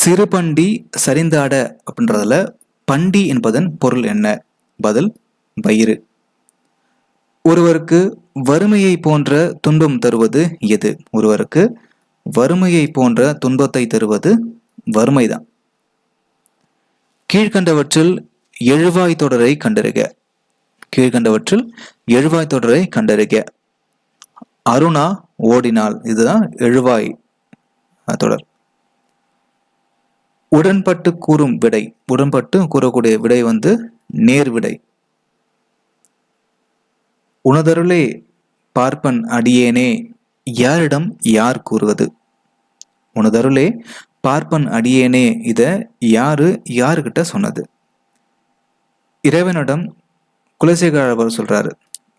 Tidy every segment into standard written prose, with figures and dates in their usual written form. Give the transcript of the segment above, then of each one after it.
சிறுபண்டி சரிந்தாட அப்படின்றதுல பண்டி என்பதன் பொருள் என்ன? பதில் வயிறு. ஒருவருக்கு வறுமையை போன்ற துன்பம் தருவது எது? ஒருவருக்கு வறுமையை போன்ற துன்பத்தை தருவது வறுமைதான். கீழ்கண்டவற்றில் எழுவாய் தொடரை கண்டறிக. கீழ்கண்டவற்றில் எழுவாய் தொடரை கண்டறிக. அருணா ஓடினாள், இதுதான் எழுவாய் தொடர். உடன்பட்டு கூறும் விடை. உடன்பட்டு கூறக்கூடிய விடை நேர் விடை. உனதருளே பார்ப்பன் அடியேனே யாரிடம் யார் கூறுவது? உனதருளே பார்ப்பன் அடியேனே இத யாருகிட்ட சொன்னது? இறைவனிடம் குலசேகர ஆழ்வார் சொல்றாரு.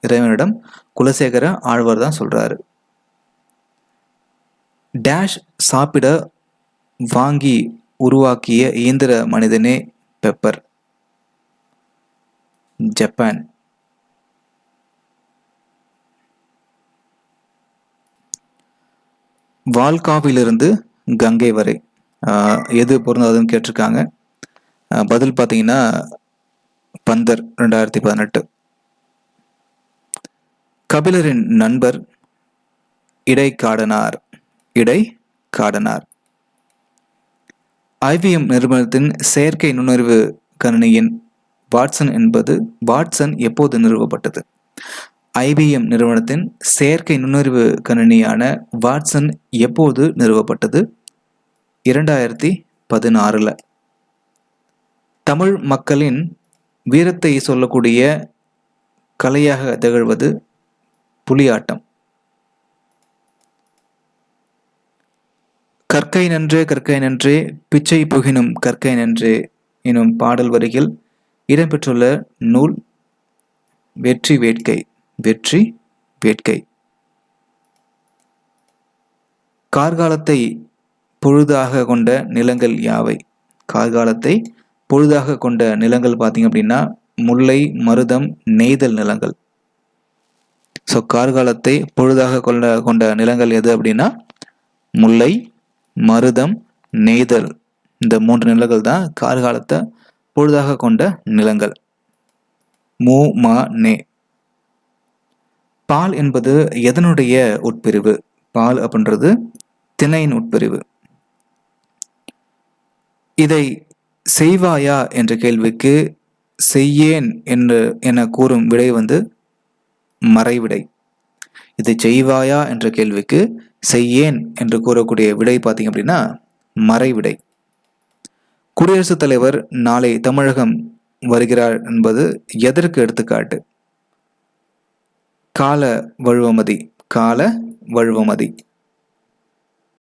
இறைவனிடம் குலசேகர ஆழ்வார் தான் சொல்றாரு. டேஷ் சாப்பிட வாங்கி உருவாக்கிய இயந்திர மனிதனே பெப்பர். ஜப்பான். வால்காவிலிருந்து கங்கை வரை எது பொருந்தாதுன்னு கேட்டிருக்காங்க. பதில் பார்த்தீங்கன்னா பந்தர் 2018. கபிலரின் நண்பர் இடைக்காடனார். இடைக்காடனார். IBM நிறுவனத்தின் செயற்கை நுண்ணறிவு கணினியின் வாட்சன் எப்போது நிறுவப்பட்டது? IBM நிறுவனத்தின் செயற்கை நுண்ணறிவு கணினியான வாட்சன் எப்போது நிறுவப்பட்டது? 2016. தமிழ் மக்களின் வீரத்தை சொல்லக்கூடிய கலையாக திகழ்வது புலியாட்டம். கற்கை நன்றே பிச்சை புகினும் கற்கை நன்றே எனும் பாடல் வரிகள் இடம்பெற்றுள்ள நூல் வெற்றி வேட்கை. வெற்றி வேட்கை. கார்காலத்தை பொழுதாக கொண்ட நிலங்கள் யாவை? கார்காலத்தை பொழுதாக கொண்ட நிலங்கள் பார்த்தீங்க அப்படின்னா முல்லை, மருதம், நெய்தல் நிலங்கள். ஸோ கார்காலத்தை பொழுதாக கொண்ட நிலங்கள் எது அப்படின்னா முல்லை, மருதம், நெய்தல். இந்த 3 நிலங்கள் தான் கார்காலத்தை பொழுதாக கொண்ட நிலங்கள். மு மா நே. பால் என்பது எதனுடைய உட்பிரிவு? பால் அப்படின்றது திணையின் உட்பிரிவு. இதை செய்வாயா என்ற கேள்விக்கு செய்யேன் என கூறும் விடை மறைவிடை. இதை செய்வாயா என்ற கேள்விக்கு செய்யேன் என்று கூறக்கூடிய விடை பார்த்தீங்க அப்படின்னா மறைவிடை. குடியரசுத் தலைவர் நாளை தமிழகம் வருகிறார் என்பது எதற்கு எடுத்துக்காட்டு? கால வழுவமதி. கால வழுவமதி.